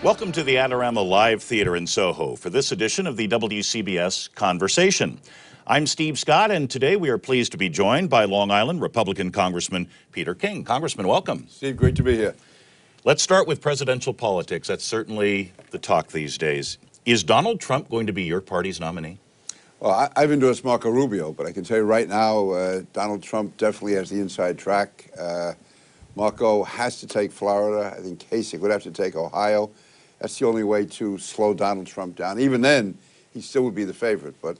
Welcome to the Adorama Live Theater in Soho for this edition of the WCBS Conversation. I'm Steve Scott, and today we are pleased to be joined by Long Island Republican Congressman Peter King. Congressman, welcome. Steve, great to be here. Let's start with presidential politics. That's certainly the talk these days. Is Donald Trump going to be your party's nominee? Well, I've endorsed Marco Rubio, but I can tell you right now, Donald Trump definitely has the inside track. Marco has to take Florida. I think Kasich would have to take Ohio. That's the only way to slow Donald Trump down. Even then, he still would be the favorite. But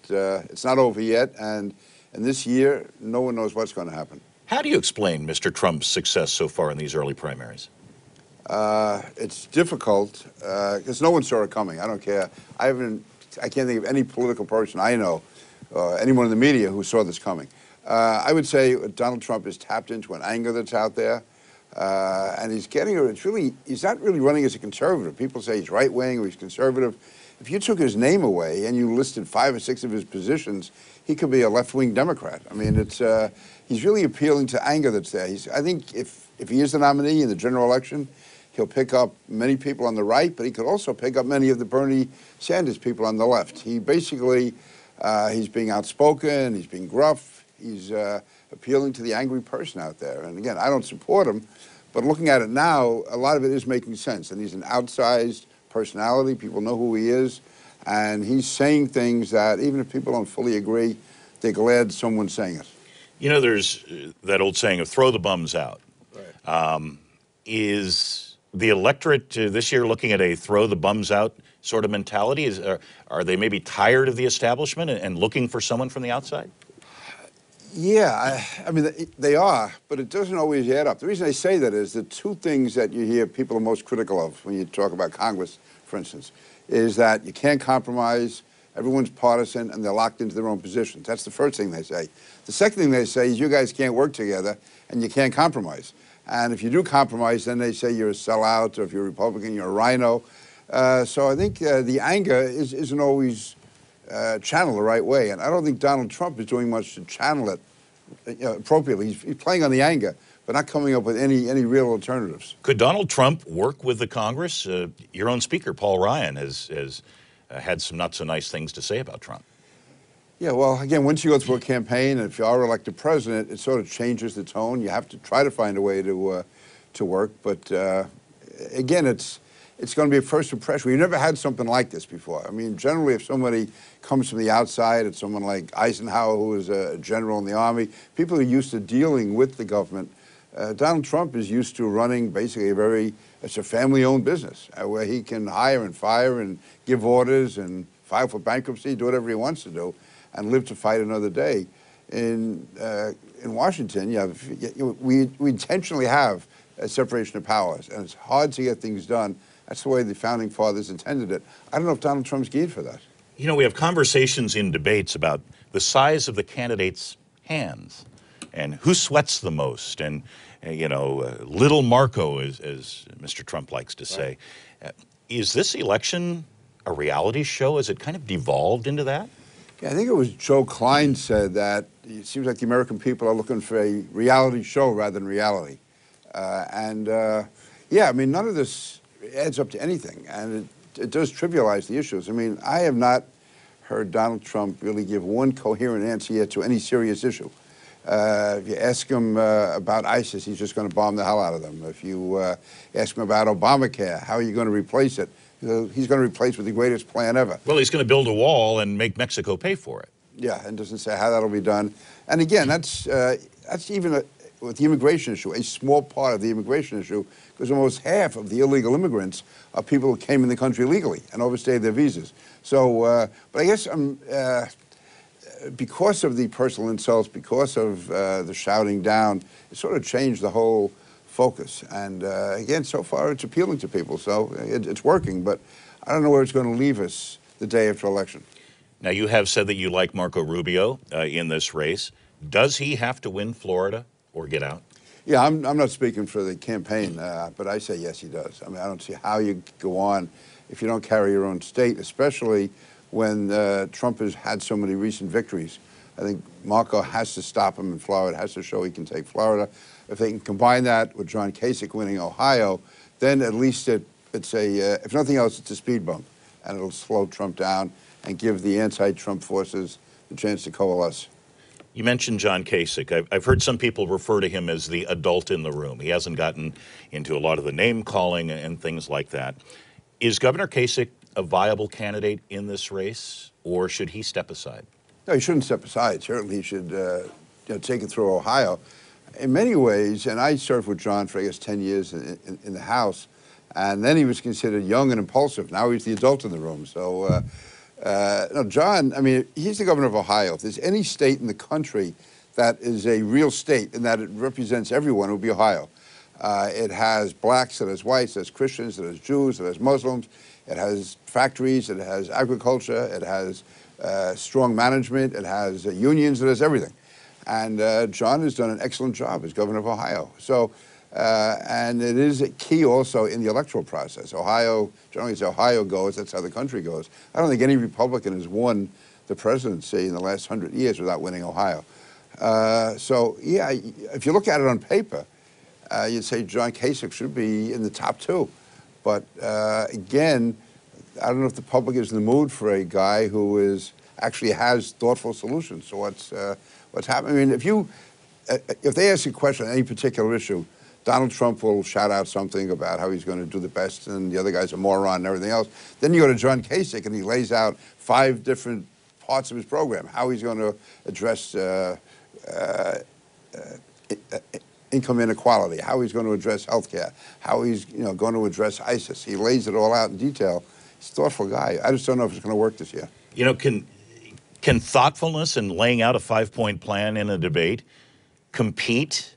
it's not over yet, and this year, no one knows what's going to happen. How do you explain Mr. Trump's success so far in these early primaries? It's difficult because no one saw it coming. I don't care. I can't think of any political person I know, anyone in the media who saw this coming. I would say Donald Trump is tapped into an anger that's out there. And he's not really running as a conservative. People say he's right-wing or he's conservative. If you took his name away and you listed 5 or 6 of his positions, he could be a left-wing Democrat. I mean, he's really appealing to anger that's there. I think if he is the nominee in the general election, he'll pick up many people on the right, but he could also pick up many of the Bernie Sanders people on the left. He basically, he's being outspoken, he's being gruff, he's appealing to the angry person out there. And again, I don't support him, but looking at it now, a lot of it is making sense. And he's an outsized personality. People know who he is. And he's saying things that even if people don't fully agree, they're glad someone's saying it. You know, there's that old saying of throw the bums out. Right. Is the electorate this year looking at a throw the bums out sort of mentality? Are they maybe tired of the establishment and looking for someone from the outside? Yeah, I mean, they are, but it doesn't always add up. The reason I say that is the 2 things that you hear people are most critical of when you talk about Congress, for instance, is that you can't compromise, everyone's partisan, and they're locked into their own positions. That's the first thing they say. The second thing they say is you guys can't work together and you can't compromise. And if you do compromise, then they say you're a sellout, or if you're a Republican, you're a rhino. So I think the anger isn't always channeled the right way. And I don't think Donald Trump is doing much to channel it appropriately. He's playing on the anger, but not coming up with any real alternatives. Could Donald Trump work with the Congress? Your own speaker, Paul Ryan, has had some not so nice things to say about Trump. Yeah, well, again, once you go through a campaign, and if you are elected president, it sort of changes the tone. You have to try to find a way to work. But again, it's going to be a first impression. We've never had something like this before. I mean, generally, if somebody comes from the outside, it's someone like Eisenhower, who was a general in the Army. People are used to dealing with the government. Donald Trump is used to running basically it's a family-owned business where he can hire and fire and give orders and file for bankruptcy, do whatever he wants to do, and live to fight another day. In Washington, we intentionally have a separation of powers, and it's hard to get things done. That's the way the Founding Fathers intended it. I don't know if Donald Trump's geared for that. You know, we have conversations in debates about the size of the candidates' hands and who sweats the most. And, little Marco, as Mr. Trump likes to say. Right. Is this election a reality show? Has it kind of devolved into that? Yeah, I think it was Joe Klein said that it seems like the American people are looking for a reality show rather than reality. Yeah, I mean, none of this adds up to anything, and it does trivialize the issues. I mean, I have not heard Donald Trump really give one coherent answer yet to any serious issue. If you ask him about ISIS, he's just going to bomb the hell out of them. If you ask him about Obamacare, how are you going to replace it? He's going to replace with the greatest plan ever. Well, he's going to build a wall and make Mexico pay for it. Yeah, and doesn't say how that'll be done. And again, that's even with the immigration issue, a small part of the immigration issue, because almost half of the illegal immigrants are people who came in the country legally and overstayed their visas. So, but I guess because of the personal insults, because of the shouting down, it sort of changed the whole focus. And again, so far it's appealing to people, so it's working, but I don't know where it's going to leave us the day after election. Now, you have said that you like Marco Rubio in this race. Does he have to win Florida or get out? Yeah, I'm not speaking for the campaign, but I say yes, he does. I mean, I don't see how you go on if you don't carry your own state, especially when Trump has had so many recent victories. I think Marco has to stop him in Florida, has to show he can take Florida. If they can combine that with John Kasich winning Ohio, then at least it it's a, if nothing else, it's a speed bump, and it'll slow Trump down and give the anti-Trump forces the chance to coalesce. You mentioned John Kasich. I've heard some people refer to him as the adult in the room. He hasn't gotten into a lot of the name calling and things like that. Is Governor Kasich a viable candidate in this race, or should he step aside? No, he shouldn't step aside. Certainly he should take it through Ohio. In many ways, and I served with John for, I guess, 10 years in the House, and then he was considered young and impulsive. Now he's the adult in the room. So, no, John, I mean, he's the governor of Ohio. If there's any state in the country that is a real state and that it represents everyone, it would be Ohio. It has blacks, it has whites, it has Christians, it has Jews, it has Muslims, it has factories, it has agriculture, it has strong management, it has unions, it has everything. And John has done an excellent job as governor of Ohio. So, and it is a key also in the electoral process. Ohio, generally as Ohio goes, that's how the country goes. I don't think any Republican has won the presidency in the last 100 years without winning Ohio. So, yeah, if you look at it on paper, you'd say John Kasich should be in the top two. But again, I don't know if the public is in the mood for a guy who actually has thoughtful solutions to what's happening. I mean, if they ask you a question on any particular issue, Donald Trump will shout out something about how he's going to do the best and the other guy's a moron and everything else. Then you go to John Kasich and he lays out 5 different parts of his program, how he's going to address income inequality, how he's going to address health care, how he's going to address ISIS. He lays it all out in detail. He's a thoughtful guy. I just don't know if it's going to work this year. You know, can thoughtfulness and laying out a 5-point plan in a debate compete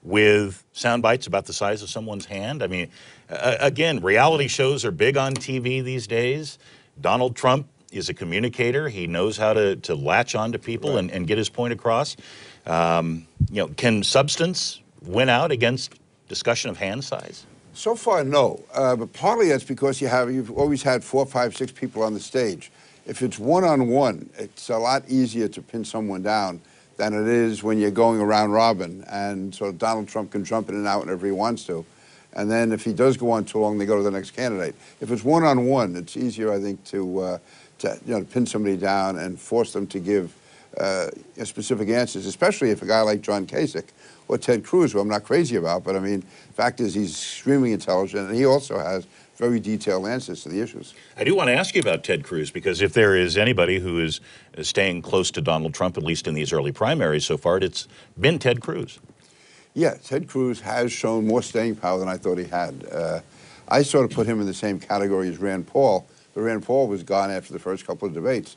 with sound bites about the size of someone's hand? I mean, again, reality shows are big on TV these days. Donald Trump is a communicator. He knows how to latch on to people Right. and get his point across. Can substance win out against discussion of hand size? So far, no. But partly that's because you've always had 4, 5, 6 people on the stage. If it's one-on-one, it's a lot easier to pin someone down than it is when you're going around robin. And so Donald Trump can jump in and out whenever he wants to. And then if he does go on too long, they go to the next candidate. If it's one-on-one, it's easier, I think, to pin somebody down and force them to give specific answers, especially if a guy like John Kasich or Ted Cruz, who I'm not crazy about, but I mean, the fact is he's extremely intelligent and he also has very detailed answers to the issues. I do want to ask you about Ted Cruz, because if there is anybody who is staying close to Donald Trump, at least in these early primaries so far, it's been Ted Cruz. Yeah, Ted Cruz has shown more staying power than I thought he had. I sort of put him in the same category as Rand Paul, but Rand Paul was gone after the first couple of debates.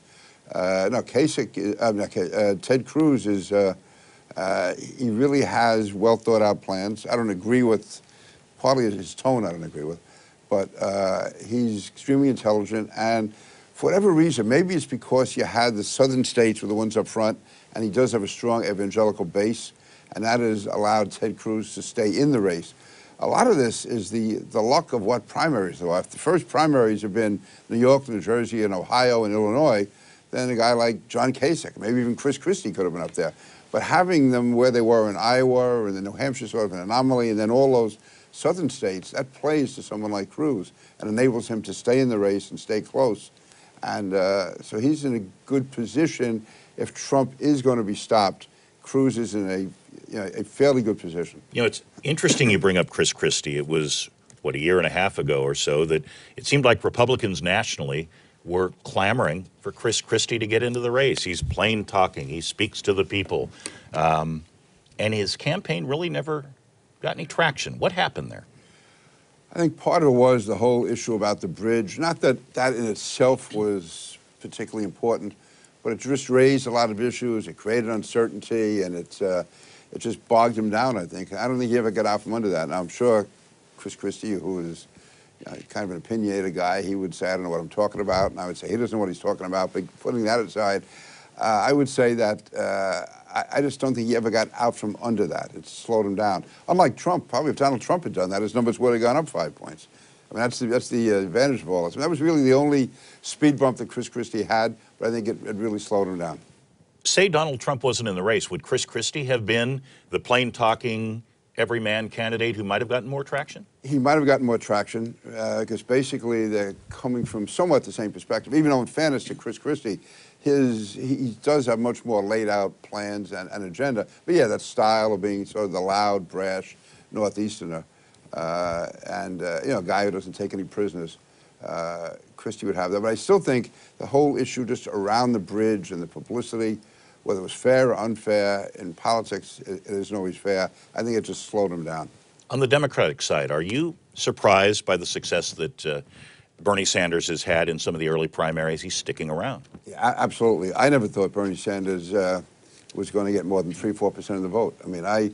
No, Ted Cruz is, he really has well thought out plans. I don't agree with, partly his tone I don't agree with, but he's extremely intelligent, and for whatever reason, maybe it's because you had the southern states were the ones up front, and he does have a strong evangelical base, and that has allowed Ted Cruz to stay in the race. A lot of this is the luck of what primaries there are. If the first primaries have been New York, New Jersey, and Ohio, and Illinois, then a guy like John Kasich, maybe even Christie could have been up there. But having them where they were in Iowa or in the New Hampshire sort of an anomaly, and then all those southern states, that plays to someone like Cruz and enables him to stay in the race and stay close. And so he's in a good position. If Trump is going to be stopped, Cruz is in a fairly good position. You know, it's interesting you bring up Chris Christie. It was, what, a year and a half ago or so that it seemed like Republicans nationally were clamoring for Chris Christie to get into the race. He's plain talking. He speaks to the people. And his campaign really never got any traction. What happened there? I think part of it was the whole issue about the bridge. Not that that in itself was particularly important, but it just raised a lot of issues. It created uncertainty, and it just bogged him down, I think. I don't think he ever got out from under that. And I'm sure Chris Christie, who is kind of an opinionated guy, he would say, I don't know what I'm talking about. And I would say, he doesn't know what he's talking about. But putting that aside, I would say that I just don't think he ever got out from under that. It slowed him down. Unlike Trump, probably if Donald Trump had done that, his numbers would have gone up 5 points. I mean, that's the advantage of all this. I mean, that was really the only speed bump that Chris Christie had, but I think it really slowed him down. Say Donald Trump wasn't in the race. Would Chris Christie have been the plain-talking, everyman candidate who might have gotten more traction? He might have gotten more traction because basically they're coming from somewhat the same perspective. Even though, in fairness to Christie, he does have much more laid out plans and agenda. But yeah, that style of being sort of the loud, brash Northeasterner, and you know, a guy who doesn't take any prisoners. Christie would have that. But I still think the whole issue just around the bridge and the publicity, whether it was fair or unfair, in politics, it isn't always fair. I think it just slowed him down. On the Democratic side, are you surprised by the success that Bernie Sanders has had in some of the early primaries? He's sticking around. Yeah, absolutely. I never thought Bernie Sanders was going to get more than 3-4% of the vote. I mean, I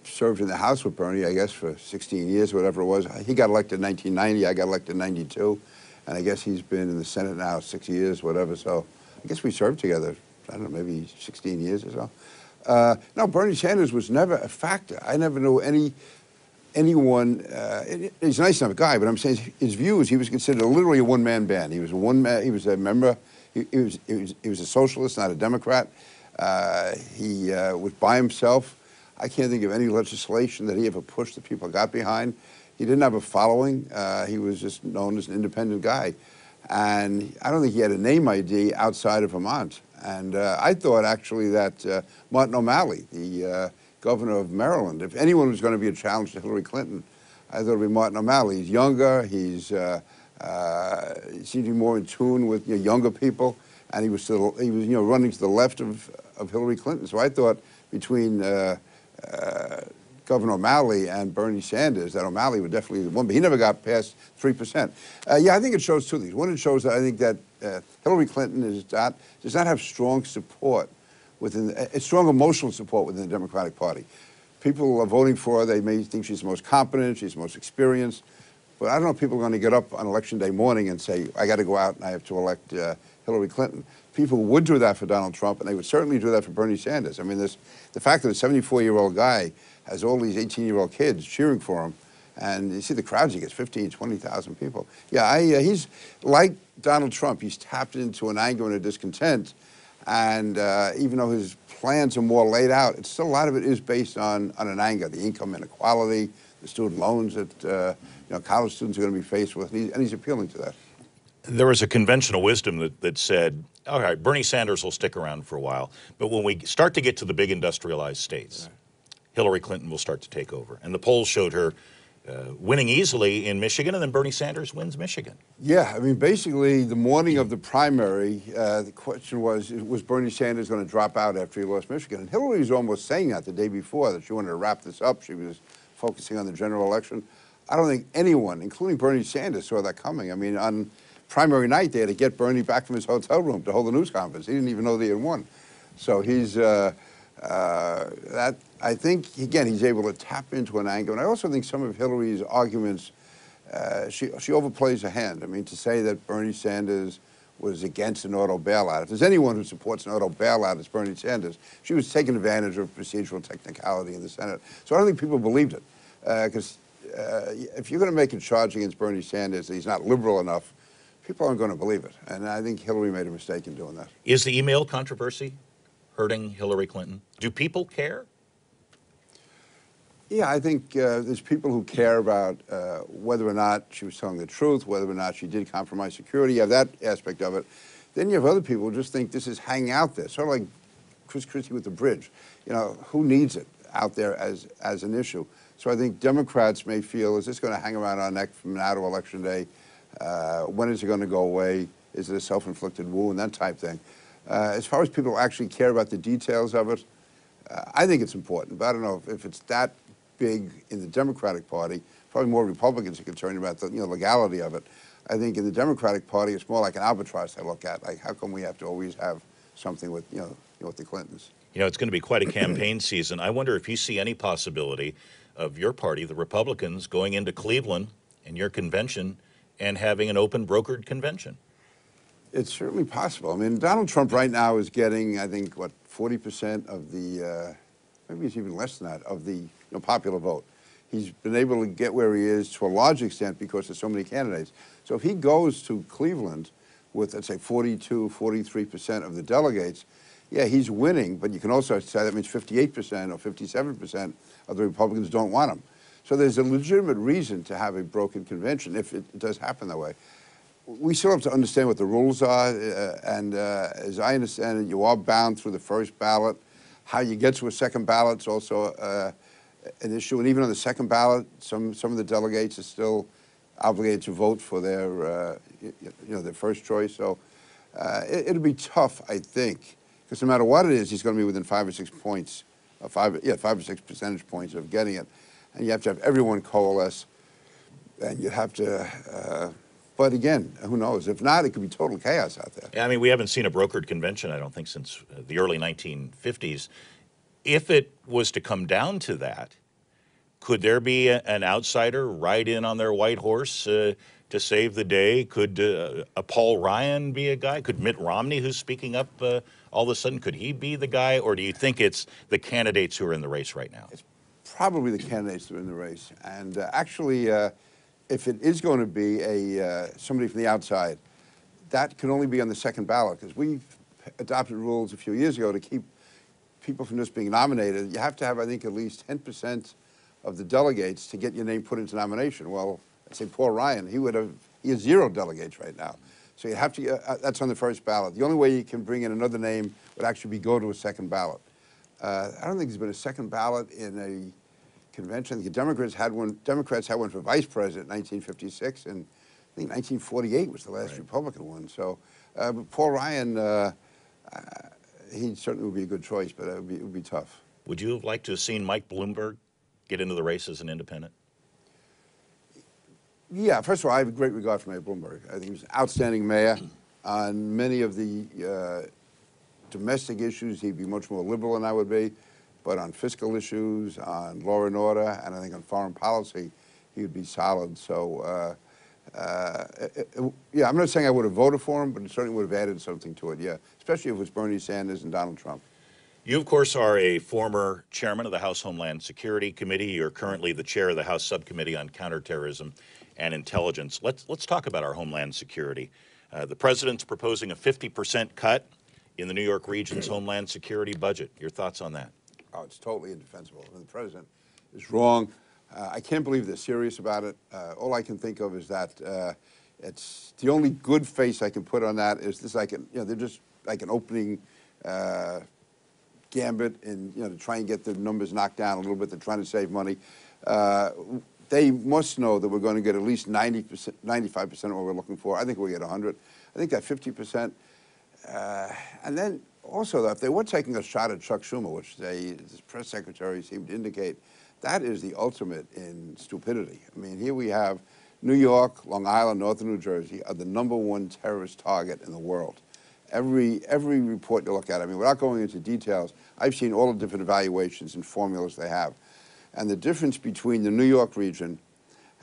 served in the House with Bernie, I guess, for 16 years, whatever it was. He got elected in 1990. I got elected in 92. And I guess he's been in the Senate now 6 years, whatever. So I guess we served together, I don't know, maybe 16 years or so. No, Bernie Sanders was never a factor. I never knew anyone. He's a nice enough guy, but I'm saying his views. He was considered literally a one-man band. He was a one-man. He was a member. He was a socialist, not a Democrat. He was by himself. I can't think of any legislation that he ever pushed that people got behind. He didn't have a following. He was just known as an independent guy. And I don't think he had a name ID outside of Vermont. And I thought, actually, that Martin O'Malley, the governor of Maryland, if anyone was going to be a challenge to Hillary Clinton, I thought it would be Martin O'Malley. He's younger. He seemed to be more in tune with younger people. And he was running to the left of Hillary Clinton. So I thought between Governor O'Malley and Bernie Sanders, that O'Malley would definitely be the one, but he never got past 3%. Yeah, I think it shows two things. One, it shows that I think that Hillary Clinton does not have strong support strong emotional support within the Democratic Party. People are voting for her. They may think she's the most competent, she's the most experienced, but I don't know if people are going to get up on Election Day morning and say, I got to go out and I have to elect Hillary Clinton. People would do that for Donald Trump, and they would certainly do that for Bernie Sanders. I mean, the fact that a 74-year-old guy has all these 18-year-old kids cheering for him, and you see the crowds he gets, 15, 20,000 people. Yeah, he's like Donald Trump. He's tapped into an anger and a discontent, and even though his plans are more laid out, it's still a lot of it is based on an anger, the income inequality, the student loans that college students are going to be faced with, and he's appealing to that. There was a conventional wisdom that said, all right, Bernie Sanders will stick around for a while, but when we start to get to the big industrialized states, Hillary Clinton will start to take over. And the polls showed her winning easily in Michigan, and then Bernie Sanders wins Michigan. Yeah, I mean, basically, the morning of the primary, the question was Bernie Sanders going to drop out after he lost Michigan? And Hillary was almost saying that the day before, that she wanted to wrap this up. She was focusing on the general election. I don't think anyone, including Bernie Sanders, saw that coming. I mean, on primary night, they had to get Bernie back from his hotel room to hold a news conference. He didn't even know they had won. So he's, I think, again, he's able to tap into an anger. And I also think some of Hillary's arguments, she overplays her hand. I mean, to say that Bernie Sanders was against an auto bailout. If there's anyone who supports an auto bailout, it's Bernie Sanders. She was taking advantage of procedural technicality in the Senate. So I don't think people believed it. Because if you're going to make a charge against Bernie Sanders that he's not liberal enough, people aren't going to believe it. And I think Hillary made a mistake in doing that. Is the email controversy hurting Hillary Clinton? Do people care? Yeah, I think there's people who care about whether or not she was telling the truth, whether or not she did compromise security. You have that aspect of it. Then you have other people who just think this is hanging out there, sort of like Christie with the bridge. You know, who needs it out there as an issue? So I think Democrats may feel, is this going to hang around our neck from now to Election Day? When is it going to go away? Is it a self-inflicted wound? That type thing. As far as people who actually care about the details of it, I think it's important, but I don't know if it's that big in the Democratic Party. Probably more Republicans are concerned about the legality of it. I think in the Democratic Party, it's more like an albatross they look at. Like, how come we have to always have something with with the Clintons? You know, it's going to be quite a campaign season. I wonder if you see any possibility of your party, the Republicans, going into Cleveland and your convention and having an open brokered convention. It's certainly possible. I mean, Donald Trump right now is getting, I think, what, 40% of the, maybe it's even less than that, of the popular vote. He's been able to get where he is to a large extent because there's so many candidates. So if he goes to Cleveland with, let's say, 42, 43% of the delegates, yeah, he's winning, but you can also say that means 58% or 57% of the Republicans don't want him. So there's a legitimate reason to have a broken convention if it does happen that way. We still have to understand what the rules are, and as I understand it, you are bound through the first ballot. How you get to a second ballot is also an issue, and even on the second ballot, some of the delegates are still obligated to vote for their their first choice. So it'll be tough, I think, because no matter what it is, he's going to be within 5 or 6 points, 5 or 6 percentage points of getting it, and you have to have everyone coalesce, and you have to. But again, who knows? If not, it could be total chaos out there. Yeah, I mean, we haven't seen a brokered convention, I don't think, since the early 1950s. If it was to come down to that, could there be an outsider ride in on their white horse to save the day? Could a Paul Ryan be a guy? Could Mitt Romney, who's speaking up all of a sudden, could he be the guy? Or do you think it's the candidates who are in the race right now? It's probably the candidates that are in the race. And actually, if it is going to be somebody from the outside, that can only be on the second ballot, because we've adopted rules a few years ago to keep people from just being nominated. You have to have, I think, at least 10% of the delegates to get your name put into nomination. Well, let's say Paul Ryan, he has 0 delegates right now. So you have to, that's on the first ballot. The only way you can bring in another name would actually be go to a second ballot. I don't think there's been a second ballot in a convention. The Democrats had one for vice president in 1956, and I think 1948 was the last Republican one. So but Paul Ryan, he certainly would be a good choice, but it would be tough. Would you have liked to have seen Mike Bloomberg get into the race as an independent? Yeah, first of all, I have a great regard for Mayor Bloomberg. I think he was an outstanding mayor. On many of the domestic issues, he'd be much more liberal than I would be. But on fiscal issues, on law and order, and I think on foreign policy, he would be solid. So, yeah, I'm not saying I would have voted for him, but it certainly would have added something to it, yeah, especially if it was Bernie Sanders and Donald Trump. You, of course, are a former chairman of the House Homeland Security Committee. You're currently the chair of the House Subcommittee on Counterterrorism and Intelligence. Let's talk about our Homeland Security. The president's proposing a 50% cut in the New York region's Homeland Security budget. Your thoughts on that? Oh, it's totally indefensible. And the president is wrong. I can't believe they're serious about it. All I can think of is that it's the only good face I can put on that is this. They're just like an opening gambit, and to try and get the numbers knocked down a little bit. They're trying to save money. They must know that we're going to get at least 90%, 95% of what we're looking for. I think we'll get 100. I think that 50%, and then. Also, if they were taking a shot at Chuck Schumer, which his press secretary seemed to indicate, that is the ultimate in stupidity. I mean, here we have New York, Long Island, northern New Jersey are the #1 terrorist target in the world. Every report you look at, I mean, without going into details, I've seen all the different evaluations and formulas they have. And the difference between the New York region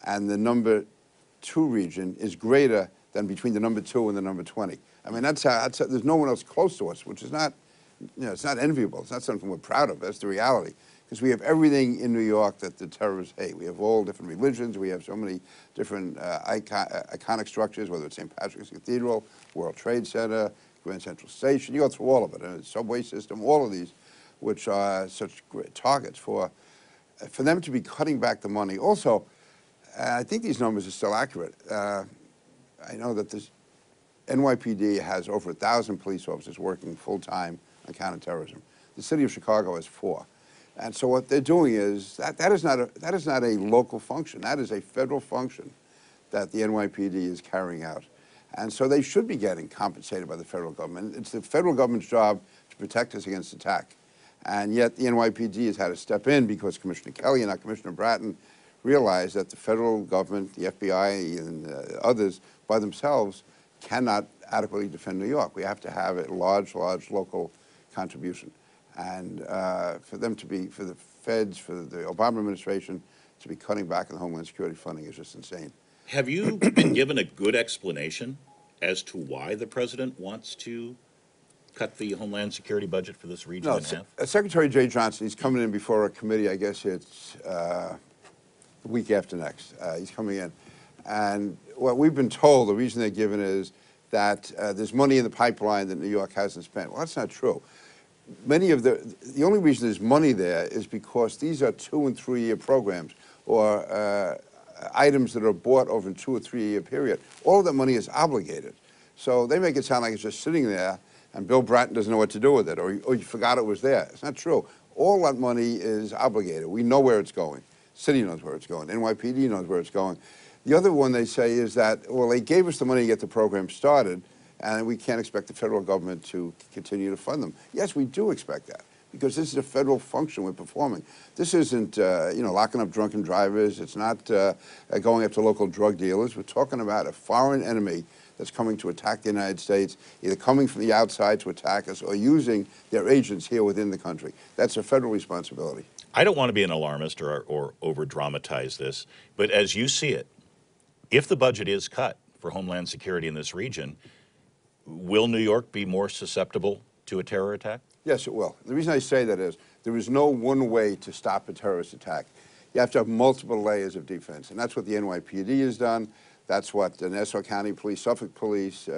and the #2 region is greater than between the #2 and the #20. I mean, there's no one else close to us, which is not, it's not enviable. It's not something we're proud of. That's the reality. Because we have everything in New York that the terrorists hate. We have all different religions. We have so many different iconic structures, whether it's St. Patrick's Cathedral, World Trade Center, Grand Central Station. You go through all of it, and the subway system, all of these, which are such great targets for them to be cutting back the money. Also, I think these numbers are still accurate. I know that this NYPD has over 1,000 police officers working full-time on counterterrorism. The city of Chicago has 4. And so what they're doing is, that is not a local function. That is a federal function that the NYPD is carrying out. And so they should be getting compensated by the federal government. It's the federal government's job to protect us against attack. And yet the NYPD has had to step in because Commissioner Kelly and not Commissioner Bratton realized that the federal government, the FBI and others by themselves cannot adequately defend New York. We have to have a large local contribution. And for the feds, for the Obama administration to be cutting back on the Homeland Security funding is just insane. Have you been given a good explanation as to why the president wants to cut the Homeland Security budget for this region in half? Secretary Jay Johnson, he's coming in before a committee, I guess it's the week after next. He's coming in. And what we've been told, the reason they're given is that there's money in the pipeline that New York hasn't spent. Well, that's not true. many of the only reason there's money there is because these are 2- and 3-year programs or items that are bought over a 2- or 3-year period. All of that money is obligated. So they make it sound like it's just sitting there and Bill Bratton doesn't know what to do with it, or you forgot it was there. It's not true. All that money is obligated. We know where it's going. City knows where it's going. NYPD knows where it's going. The other one they say is that, well, they gave us the money to get the program started, and we can't expect the federal government to continue to fund them. Yes, we do expect that, because this is a federal function we're performing. This isn't, locking up drunken drivers. It's not going after local drug dealers. We're talking about a foreign enemy that's coming to attack the United States, either coming from the outside to attack us or using their agents here within the country. That's a federal responsibility. I don't want to be an alarmist or over-dramatize this, but as you see it, if the budget is cut for Homeland Security in this region, will New York be more susceptible to a terror attack? Yes, it will. The reason I say that is there is no one way to stop a terrorist attack. You have to have multiple layers of defense, and that's what the NYPD has done. That's what the Nassau County Police, Suffolk Police,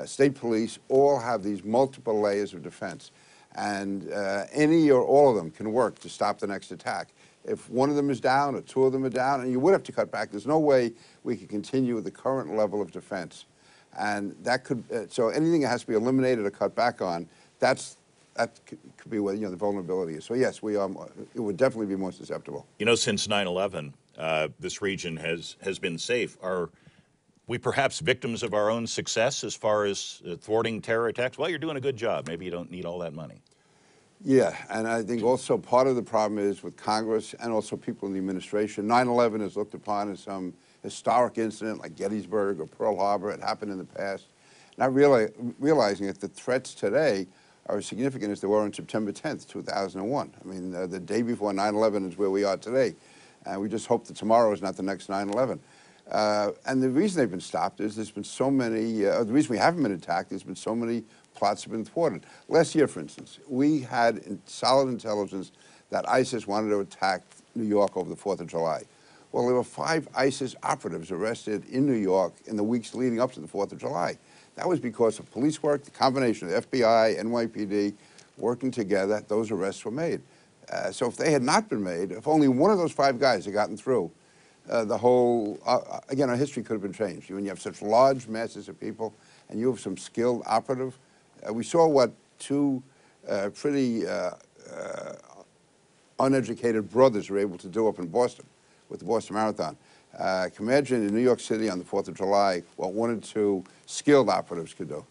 State Police all have these multiple layers of defense. And any or all of them can work to stop the next attack. If one of them is down or 2 of them are down, and you would have to cut back, there's no way we could continue with the current level of defense. And that could, so anything that has to be eliminated or cut back on, that could be where the vulnerability is. So yes, it would definitely be more susceptible. You know, since 9/11, this region has been safe. Are we perhaps victims of our own success as far as thwarting terror attacks? Well, you're doing a good job. Maybe you don't need all that money. Yeah, and I think also part of the problem is with Congress and also people in the administration. 9/11 is looked upon as some historic incident like Gettysburg or Pearl Harbor. It happened in the past. Not realizing that the threats today are as significant as they were on September 10th, 2001. I mean, the day before 9/11 is where we are today. And we just hope that tomorrow is not the next 9/11. And the reason they've been stopped is there's been so many, the reason we haven't been attacked, there's been so many plots have been thwarted. Last year, for instance, we had solid intelligence that ISIS wanted to attack New York over the 4th of July. Well, there were 5 ISIS operatives arrested in New York in the weeks leading up to the 4th of July. That was because of police work, the combination of the FBI, NYPD, working together, those arrests were made. So if they had not been made, if only one of those 5 guys had gotten through, the whole, again, our history could have been changed. When you have such large masses of people and you have some skilled operative, we saw what 2 pretty uneducated brothers were able to do up in Boston with the Boston Marathon. Can you imagine in New York City on the 4th of July what 1 or 2 skilled operatives could do?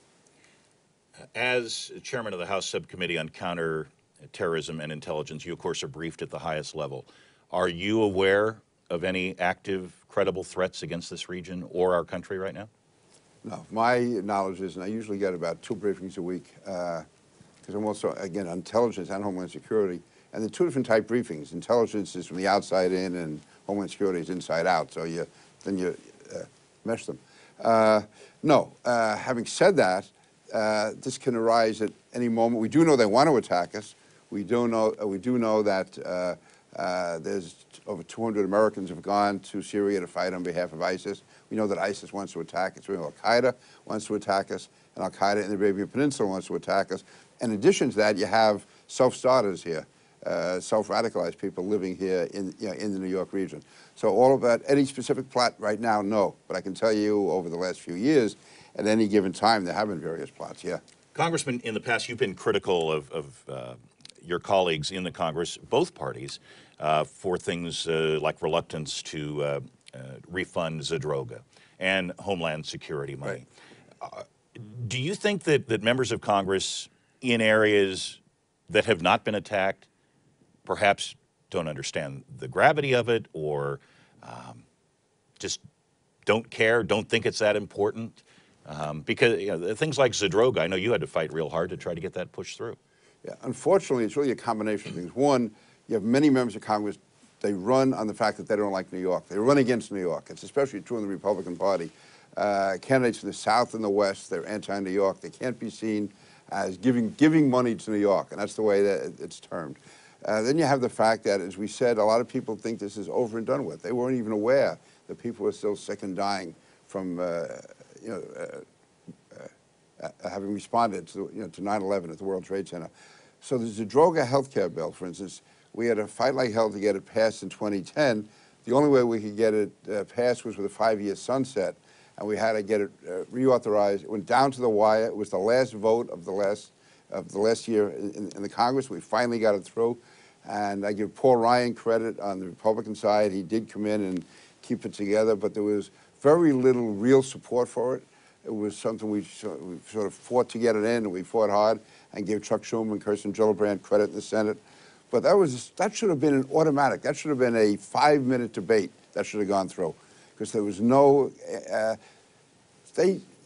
As chairman of the House Subcommittee on Counterterrorism and Intelligence, you, of course, are briefed at the highest level. Are you aware of any active, credible threats against this region or our country right now? No. My knowledge is, and I usually get about 2 briefings a week, because I'm also, again, on intelligence and Homeland Security. And the 2 different type briefings. Intelligence is from the outside in, and Homeland Security is inside out. So then you mesh them. No. Having said that, this can arise at any moment. We do know they want to attack us. We do know that there's over 200 Americans have gone to Syria to fight on behalf of ISIS. We know that ISIS wants to attack us. We know Al-Qaeda wants to attack us, and Al-Qaeda in the Arabian Peninsula wants to attack us. In addition to that, you have self-starters here, self-radicalized people living here in the New York region. So all of that, any specific plot right now, no. But I can tell you over the last few years, at any given time, there have been various plots, yeah. Congressman, in the past, you've been critical of your colleagues in the Congress, both parties, for things like reluctance to refund Zadroga and Homeland Security money. Right. Do you think that members of Congress in areas that have not been attacked perhaps don't understand the gravity of it, or just don't care, don't think it's that important? Because things like Zadroga, I know you had to fight real hard to try to get that pushed through. Yeah, unfortunately, it's really a combination of things. One, you have many members of Congress, they run on the fact that they don't like New York. They run against New York. It's especially true in the Republican Party. Candidates from the South and the West, they're anti-New York. They can't be seen as giving money to New York, and that's the way that it's termed. Then you have the fact that, as we said, a lot of people think this is over and done with. They weren't even aware that people were still sick and dying from, having responded to 9/11 at the World Trade Center. So the Zadroga health care bill, for instance, we had to fight like hell to get it passed in 2010. The only way we could get it passed was with a 5-year sunset, and we had to get it reauthorized. It went down to the wire. It was the last vote of the last year in the Congress. We finally got it through, and I give Paul Ryan credit on the Republican side. He did come in and keep it together, but there was very little real support for it. It was something we sort of fought to get it in, and we fought hard and gave Chuck Schumer and Kirsten Gillibrand credit in the Senate. But that should have been an automatic. That should have been a 5-minute debate that should have gone through, because there was no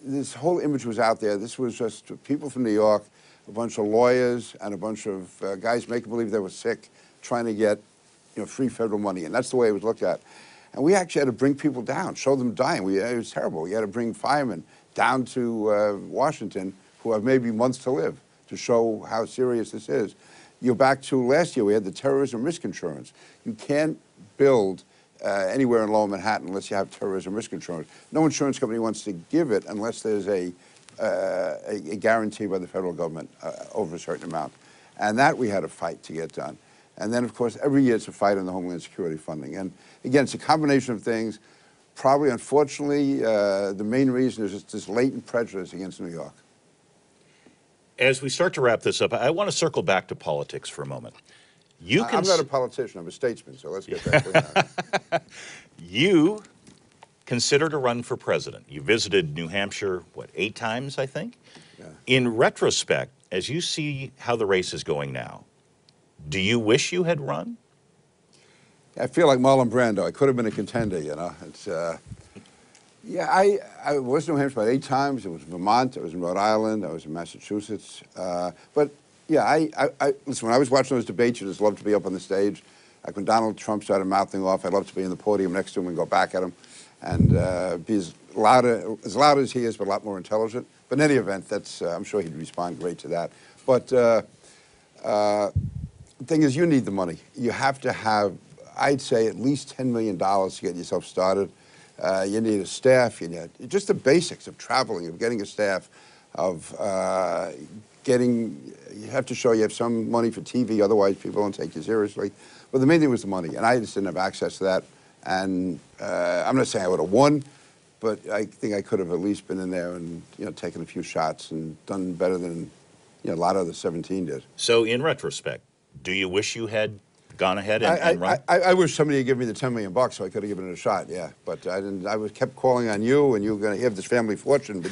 this whole image was out there. This was just people from New York, a bunch of lawyers and a bunch of guys making believe they were sick, trying to get free federal money, and that's the way it was looked at. And we actually had to bring people down, show them dying. It was terrible. We had to bring firemen down to Washington who have maybe months to live to show how serious this is. You're back to last year, we had the terrorism risk insurance. You can't build anywhere in Lower Manhattan unless you have terrorism risk insurance. No insurance company wants to give it unless there's a guarantee by the federal government over a certain amount. And that we had to fight to get done. And then, of course, every year it's a fight on the Homeland Security funding. And again, it's a combination of things. Probably, unfortunately, the main reason is just this latent prejudice against New York. As we start to wrap this up, I want to circle back to politics for a moment. I'm not a politician, I'm a statesman, so let's get back to that. You considered a run for president. You visited New Hampshire, what, 8 times, I think? Yeah. In retrospect, as you see how the race is going now, do you wish you had run? I feel like Marlon Brando. I could have been a contender, It's, yeah, I was in New Hampshire about 8 times. It was Vermont, I was in Rhode Island, I was in Massachusetts. But yeah, listen, when I was watching those debates, you just love to be up on the stage. Like when Donald Trump started mouthing off, I'd love to be in the podium next to him and go back at him and be as loud as he is, but a lot more intelligent. But in any event, I'm sure he'd respond great to that. But the thing is, you need the money. You have to have, I'd say, at least $10 million to get yourself started. You need a staff. You need just the basics of traveling, of getting a staff, of you have to show you have some money for TV, otherwise people don't take you seriously. But the main thing was the money, and I just didn't have access to that. And I'm not saying I would have won, but I think I could have at least been in there and taken a few shots and done better than a lot of the 17 did. So in retrospect, do you wish you had gone ahead and run? I wish somebody had given me the $10 million so I could have given it a shot, yeah. But I didn't. I kept calling on you, and you were going to have this family fortune, but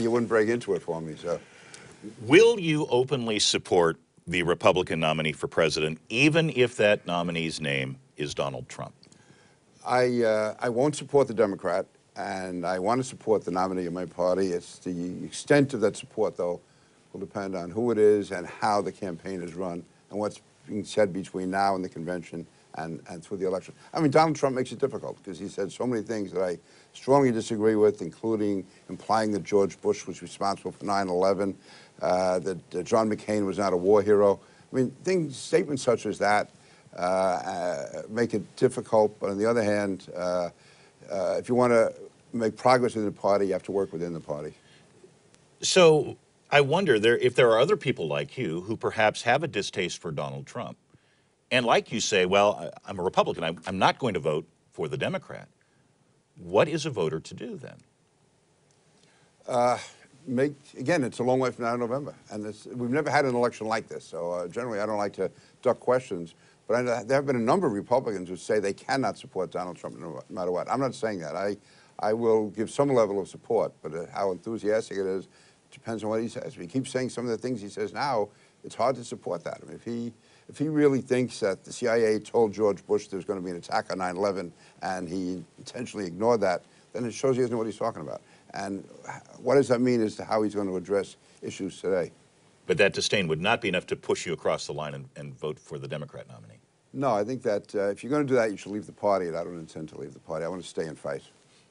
you wouldn't break into it for me. So, will you openly support the Republican nominee for president, even if that nominee's name is Donald Trump? I won't support the Democrat, and I want to support the nominee of my party. It's the extent of that support, though, will depend on who it is and how the campaign is run and what's being said between now and the convention and through the election. I mean, Donald Trump makes it difficult because he said so many things that I strongly disagree with, including implying that George Bush was responsible for 9/11, that John McCain was not a war hero. I mean, statements such as that make it difficult. But on the other hand, if you want to make progress within the party, you have to work within the party. So I wonder if there are other people like you who perhaps have a distaste for Donald Trump. And like you say, well, I'm a Republican. I'm not going to vote for the Democrat. What is a voter to do then? Again, it's a long way from now in November. And we've never had an election like this. So generally, I don't like to duck questions. But there have been a number of Republicans who say they cannot support Donald Trump no matter what. I'm not saying that. I will give some level of support. But how enthusiastic it is depends on what he says. If he keeps saying some of the things he says now, it's hard to support that. I mean, if he really thinks that the CIA told George Bush there was going to be an attack on 9/11 and he intentionally ignored that, then it shows he doesn't know what he's talking about. And what does that mean as to how he's going to address issues today? But that disdain would not be enough to push you across the line and vote for the Democrat nominee. No, I think that if you're going to do that, you should leave the party, and I don't intend to leave the party. I want to stay and fight.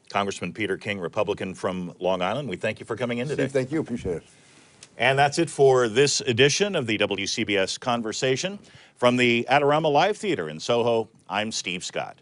Congressman Peter King, Republican from Long Island, we thank you for coming in today. Steve, thank you. Appreciate it. And that's it for this edition of the WCBS Conversation. From the Adorama Live Theater in Soho, I'm Steve Scott.